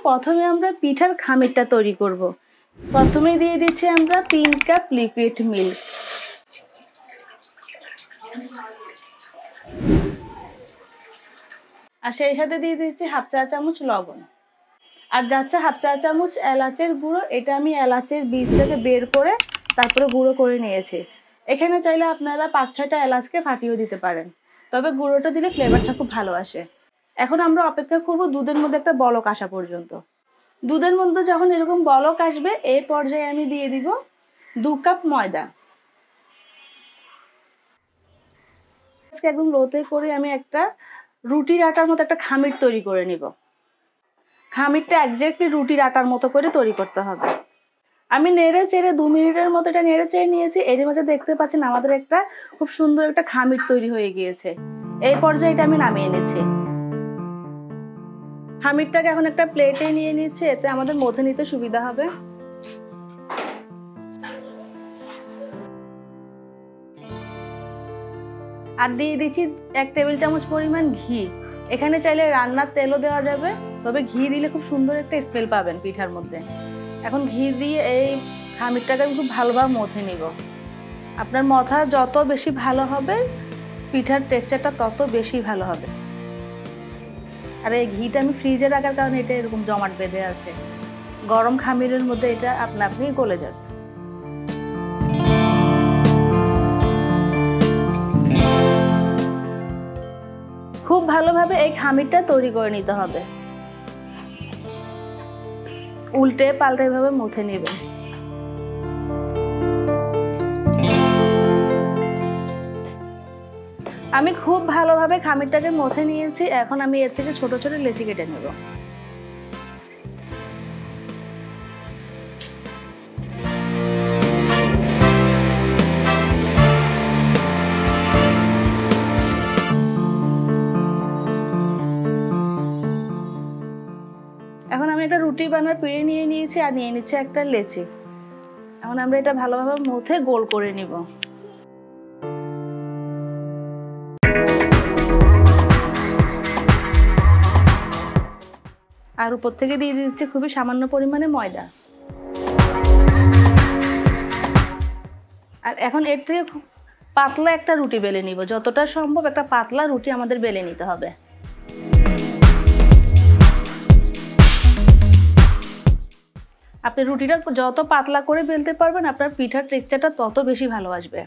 প্রথমে আমরা পিঠার খামিরটা তৈরি করব। প্রথমে দিয়ে দিচ্ছি আমরা 3 কাপ লিকুইড মিল্ক। আর সেই সাথে দিয়ে দিচ্ছি হাফ চা চামচ লবণ, আর যাচ্ছে হাফ চা চামচ এলাচের গুঁড়ো। এটা আমি এলাচের বীজটাকে বের করে তারপরে গুঁড়ো করে নিয়েছি। এখানে চাইলে আপনারা 5-6টা এলাচকে ফাটিয়েও দিতে পারেন, তবে গুঁড়োটা দিলে ফ্লেভারটা খুব ভালো আসে। এখন আমরা অপেক্ষা করব দুধের মধ্যে একটা বলক আসা পর্যন্ত। দুধের মধ্যে যখন এরকম বলক আসবে এই পর্যায়ে আমি দিয়ে দিব 2 কাপ ময়দা। আজকে একদম লোতে করে আমি একটা রুটির আটার মতো একটা খামির তৈরি করে নিব। খামিরটা একজাক্টলি রুটির আটার মতো করে তৈরি করতে হবে। আমি নেড়ে চেড়ে 2 মিনিটের মতো এটা নেড়ে চেড়ে নিয়েছি। এর মাঝে দেখতে পাচ্ছেন আমাদের একটা খুব সুন্দর একটা খামির তৈরি হয়ে গিয়েছে। এই পর্যায়ে এটা আমি নামিয়ে নিচ্ছি। খামিরটাকে এখন একটা প্লেটে নিয়ে নিচ্ছে, এতে আমাদের মথে নিতে সুবিধা হবে। আর দিয়ে দিচ্ছি 1 টেবিল চামচ পরিমাণ ঘি। এখানে চাইলে রান্নার তেলও দেওয়া যাবে, তবে ঘি দিলে খুব সুন্দর একটা স্মেল পাবেন পিঠার মধ্যে। এখন ঘি দিয়ে এই খামিরটাকে আমি খুব ভালোভাবে মথে নিব। আপনার মথা যত বেশি ভালো হবে পিঠার টেক্সচারটা তত বেশি ভালো হবে। আর এই ঘিটা আমি ফ্রিজে রাখার কারণে এটা এরকম জমাট বেঁধে আছে। গরম খামিরের মধ্যে এটা আপনা আপনি গলে যাবে। খুব ভালোভাবে এই খামিরটা তৈরি করে নিতে হবে। উল্টে পাল্টে এভাবে মুথে নেবেন। আমি খুব ভালোভাবে খামিরটাকে মুথে নিয়েছি। এখন আমি এর থেকে ছোট ছোট লেচি কেটে নেব। এখন আমি একটা রুটি বানার পিঁড়ে নিয়ে নিয়েছি আর নিয়ে নিচ্ছে একটা লেচি। এখন আমরা এটা ভালোভাবে মুথে গোল করে নিব। আর উপর থেকে দিয়ে দিচ্ছি খুবই সামান্য পরিমাণে ময়দা। আর এখন এর থেকে খুব পাতলা একটা রুটি বেলে নিব। যতটা সম্ভব একটা পাতলা রুটি আমাদের বেলে নিতে হবে। আপনি রুটিটা যত পাতলা করে বেলতে পারবেন আপনার পিঠার টেক্সচারটা তত বেশি ভালো আসবে।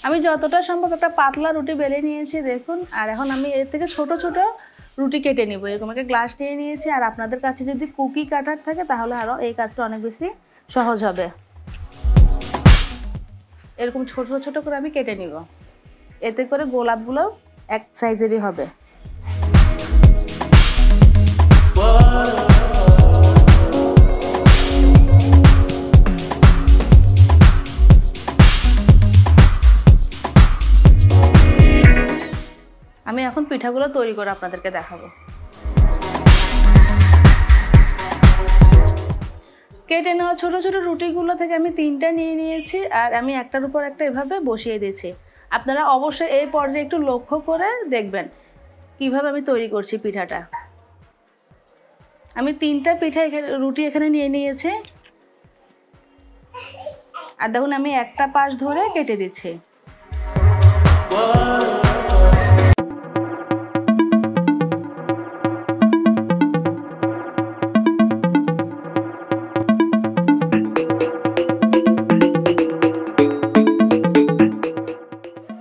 আমি যতটা সম্ভব একটা পাতলা রুটি বেলে নিয়েছি দেখুন। আর এখন আমি এর থেকে ছোট ছোট রুটি কেটে নিব। এরকম একটা গ্লাস নিয়ে নিয়েছি। আর আপনাদের কাছে যদি কুকি কাটার থাকে তাহলে আরও এই কাজটা অনেক বেশি সহজ হবে। এরকম ছোট ছোট করে আমি কেটে নিব। এতে করে গোলাপগুলো এক সাইজেরই হবে। আমি এখন পিঠাগুলো তৈরি করে আপনাদেরকে দেখাবো। কেটে নেওয়া ছোট ছোট রুটিগুলো থেকে আমি 3টা নিয়ে নিয়েছি। আর আমি একটার উপর একটা এভাবে বসিয়ে দিয়েছি। আপনারা অবশ্যই এই পর্যায়ে একটু লক্ষ্য করে দেখবেন কিভাবে আমি তৈরি করছি পিঠাটা। আমি 3টা রুটি এখানে নিয়ে নিয়েছি। আর দেখুন আমি একটা পাশ ধরে কেটে দিচ্ছি।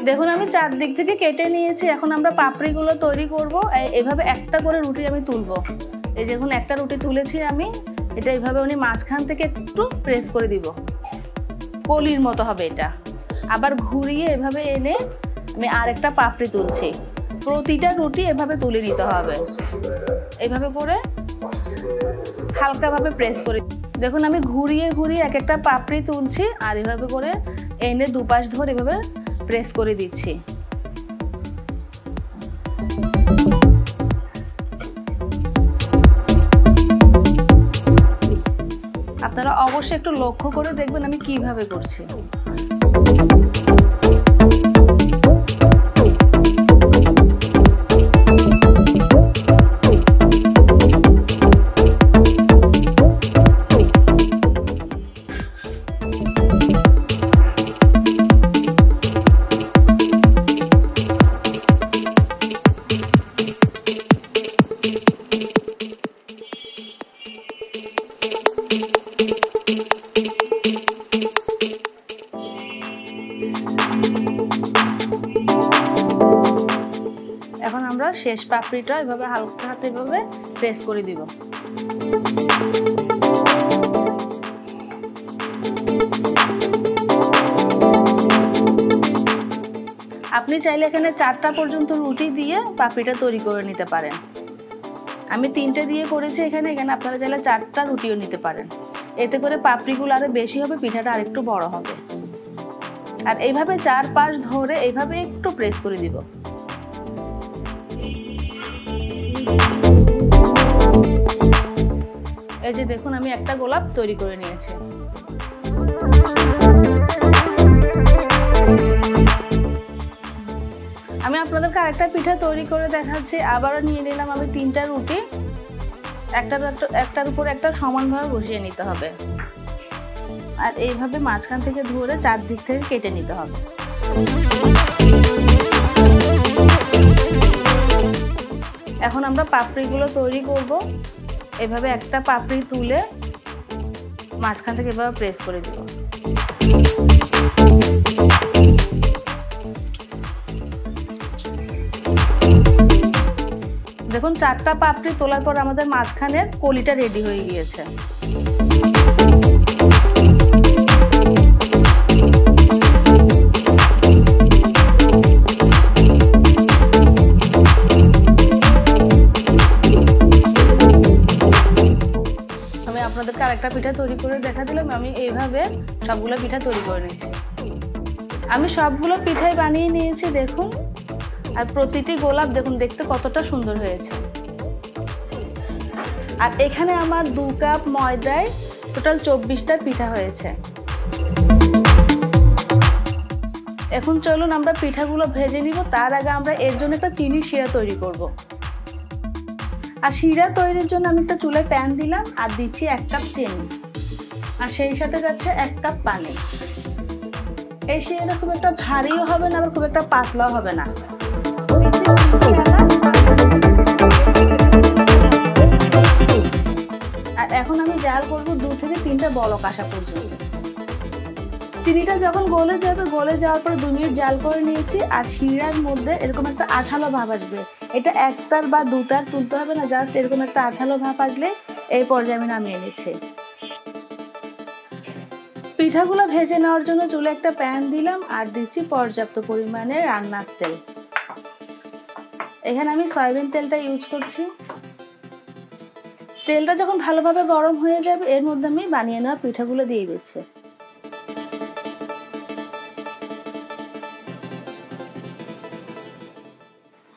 দেখুন আমি চারদিক থেকে কেটে নিয়েছি। এখন আমরা পাপড়িগুলো তৈরি করব। এভাবে একটা করে রুটি আমি তুলবো। এই দেখুন একটা রুটি তুলেছি আমি। এটা এইভাবে উনি মাঝখান থেকে একটু প্রেস করে দিব। কলির মতো হবে এটা। আবার ঘুরিয়ে এভাবে এনে আমি আরেকটা পাপড়ি তুলছি। প্রতিটা রুটি এভাবে তুলে নিতে হবে। এইভাবে করে হালকাভাবে প্রেস করে দেখুন আমি ঘুরিয়ে ঘুরিয়ে এক একটা পাপড়ি তুলছি। আর এভাবে করে এনে দুপাশ ধরে এভাবে প্রেস করে দিচ্ছি। আপনারা অবশ্যই একটু লক্ষ্য করে দেখবেন আমি কিভাবে করছি। এবার শেষ পাপড়িটা এভাবে হালকা হাতে এভাবে প্রেস করে দিব। আপনি চাইলে এখানে 4টা পর্যন্ত রুটি দিয়ে পাপড়িটা তৈরি করে নিতে পারেন। আমি 3টে দিয়ে করেছি এখানে আপনারা চাইলে 4টা রুটিও নিতে পারেন। এতে করে পাপড়িগুলো আরো বেশি হবে, পিঠাটা আরেকটু বড় হবে। আর এইভাবে 4 পাশ ধরে এইভাবে একটু প্রেস করে দিব। এই যে দেখুন আমি একটা গোলাপ তৈরি করে নিয়েছি। আমি আপনাদেরকে আরেকটা পিঠা তৈরি করে দেখাচ্ছি। আবারও নিয়ে নিলাম আমি 3টা রুটি, একটার উপর একটা সমানভাবে বসিয়ে নিতে হবে। আর এইভাবে মাঝখান থেকে ধরে চারদিক থেকে কেটে নিতে হবে। এখন আমরা পাপড়িগুলো তৈরি করব। এভাবে একটা পাপড়ি তুলে মাঝখান থেকে এভাবে প্রেস করে দিব। দেখুন 4টা পাপড়ি তোলার পর আমাদের মাঝখানের কলিটা রেডি হয়ে গিয়েছে। আমি আপনাদেরকে আরেকটা পিঠা তৈরি করে দেখা দিলাম। আমি এইভাবে সবগুলো পিঠা তৈরি করে নিয়েছি। আমি সবগুলো পিঠাই বানিয়ে নিয়েছি দেখুন। আর প্রতিটি গোলাপ দেখুন দেখতে কতটা সুন্দর হয়েছে। আর এখানে আমার 2 কাপ ময়দায় টোটাল 24টা পিঠা হয়েছে। এখন চলুন আমরা পিঠাগুলো ভেজে নিব। তার আগে আমরা এর জন্য একটা চিনির শিরা তৈরি করব। আর শিরা তৈরির জন্য আমি একটা চুলায় প্যান দিলাম আর দিচ্ছি 1 কাপ চিনি, আর সেই সাথে যাচ্ছে 1 কাপ পানি। এই শিরাটা খুব একটা ভারীও হবে না, আবার খুব একটা পাতলাও হবে না। আর এখন আমি জাল করব 2 থেকে 3টা বলক আসা পর্যন্ত। চিনিটা যখন গলে যাবে, গলে যাওয়ার পর 2 মিনিট জাল করে নিয়েছি। আর শিরার মধ্যে এরকম একটা আঠালো ভাব আসবে। এটা একটার বা 2টার তুলতে হবে না, জাস্ট এরকম একটা আঠালো ভাব আসলে এই পর্যায়ে আমি নামিয়ে নিচ্ছি। পিঠাগুলো ভেজে নেওয়ার জন্য চুলে একটা প্যান দিলাম আর দিচ্ছি পর্যাপ্ত পরিমাণে রান্নার তেল। এখানে আমি সয়াবিন তেলটা ইউজ করছি। তেলটা যখন ভালোভাবে গরম হয়ে যাবে এর মধ্যে আমি বানিয়ে নেওয়া পিঠাগুলো দিয়ে দিচ্ছি।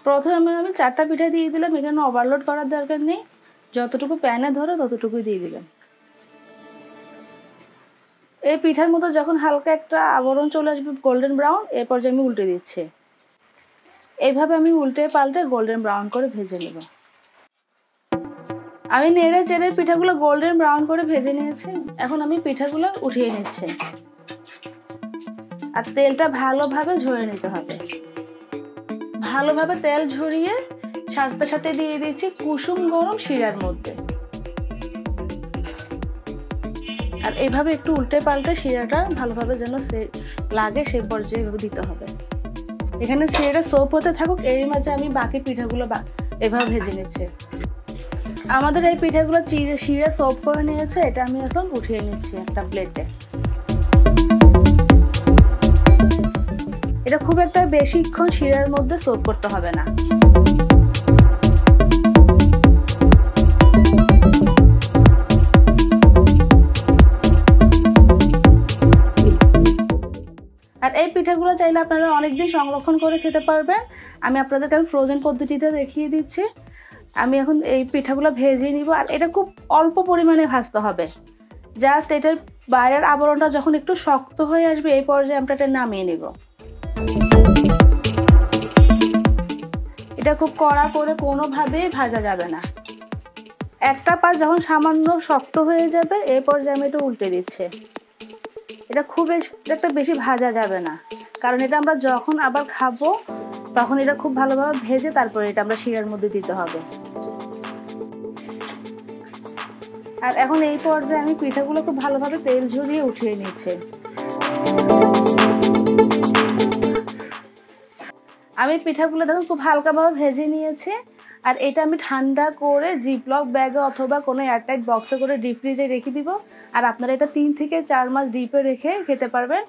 প্রথমে আমি 4টা পিঠা দিয়ে দিলাম। এখানে ওভারলোড করার দরকার নেই, যতটুকু প্যানে ধরে ততটুকুই দিয়ে দিলাম। এই পিঠার মধ্যে যখন হালকা একটা আবরণ চলে আসবে গোল্ডেন ব্রাউন, এরপর যে আমি উল্টে দিচ্ছি। এইভাবে আমি উল্টে পাল্টে গোল্ডেন ব্রাউন করে ভেজে নেব। আমি নেড়ে চেড়ে পিঠাগুলো গোল্ডেন ব্রাউন করে ভেজে নিয়েছি। এখন আমি পিঠাগুলো উঠিয়ে নিচ্ছি। আর তেলটা ভালোভাবে ঝরিয়ে নিতে হবে। ভালোভাবে তেল ঝরিয়ে সাথে সাথে দিয়ে দিচ্ছি কুসুম গরম শিরার মধ্যে। আর এইভাবে একটু উল্টে পাল্টে শিরাটা ভালোভাবে যেন লাগে সেই পর্যায়ে দিতে হবে। এখানে শিরাটা সোপ হতে থাকুক, এর মাঝে আমি বাকি পিঠাগুলো এভাবে ভেজে নিচ্ছি। আমাদের এই পিঠাগুলো শিরা সোপ করে নিয়েছে। এটা আমি এখন উঠিয়ে নিচ্ছি একটা প্লেটে। এটা খুব একটা বেশিক্ষণ শিরার মধ্যে সোপ করতে হবে না। আর এই পিঠাগুলো চাইলে আপনারা অনেকদিন সংরক্ষণ করে খেতে পারবেন। আমি আপনাদেরকে ফ্রোজেন পদ্ধতিটা দেখিয়ে দিচ্ছি। আমি এখন এই পিঠাগুলো ভেজে নিব। আর এটা খুব অল্প পরিমাণে ভাজতে হবে। জাস্ট এটার বাইরের আবরণটা যখন একটু শক্ত হয়ে আসবে এই পর্যায়ে আমরা এটা নামিয়ে নিব। এটা খুব কড়া করে কোনোভাবেই ভাজা যাবে না। একটা পাশ যখন সামান্য শক্ত হয়ে যাবে এই পর্যায়ে আমি এটা উল্টে দিচ্ছি। এটা খুব একটা বেশি ভাজা যাবে না, কারণ এটা আমরা যখন আবার খাবো তখন এটা খুব ভালোভাবে ভেজে তারপরে এটা আমরা শিরার মধ্যে দিতে হবে। আর এখন এই পর্যায়ে আমি পিঠাগুলো খুব ভালোভাবে তেল ঝরিয়ে উঠিয়ে নিচ্ছি। আমি পিঠাগুলো দেখুন খুব হালকাভাবে ভেজে নিয়েছি। আর এটা আমি ঠান্ডা করে জিপলক ব্যাগে অথবা কোনো এয়ারটাইট বক্সে করে ডিপ ফ্রিজে রেখে দিব। আর আপনারা এটা 3 থেকে 4 মাস ডিপে রেখে খেতে পারবেন।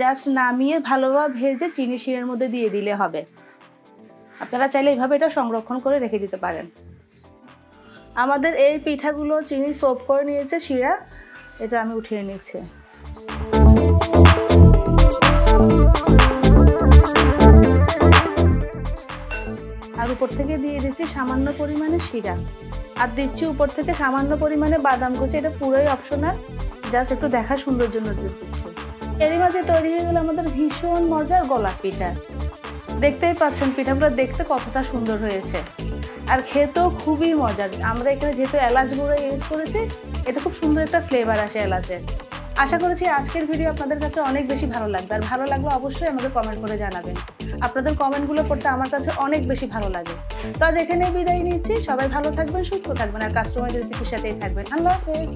জাস্ট নামিয়ে ভালোভাবে ভেজে চিনি শিরার মধ্যে দিয়ে দিলে হবে। আপনারা চাইলে এইভাবে এটা সংরক্ষণ করে রেখে দিতে পারেন। আমাদের এই পিঠাগুলো চিনি সোপ করে নিয়েছে শিরা, এটা আমি উঠিয়ে নিচ্ছি। আর উপর থেকে দিয়ে দিচ্ছি সামান্য পরিমাণে শিরা, আর দিচ্ছি উপর থেকে সামান্য পরিমাণে বাদাম কুচি। এটা পুরোই অপশনাল, জাস্ট একটু দেখা সুন্দর জন্য দিচ্ছি। এরই মাঝে তৈরি হয়ে গেল আমাদের ভীষণ মজার গোলাপ পিঠা। দেখতেই পাচ্ছেন পিঠাগুলো দেখতে কতটা সুন্দর হয়েছে, আর খেতেও খুবই মজার। আমরা এখানে যেহেতু এলাচ গুঁড়ো ইউজ করেছি, এতে খুব সুন্দর একটা ফ্লেভার আসে এলাচের। আশা করছি আজকের ভিডিও আপনাদের কাছে অনেক বেশি ভালো লাগবে। আর ভালো লাগলে অবশ্যই আমাদের কমেন্ট করে জানাবেন। আপনাদের কমেন্টগুলো পড়তে আমার কাছে অনেক বেশি ভালো লাগে। তো আজ এখানেই বিদায় নিচ্ছি। সবাই ভালো থাকবেন, সুস্থ থাকবেন, আর কাস্টমাইজ রেসিপির সাথেই থাকবেন। আল্লাহ হাফেজ।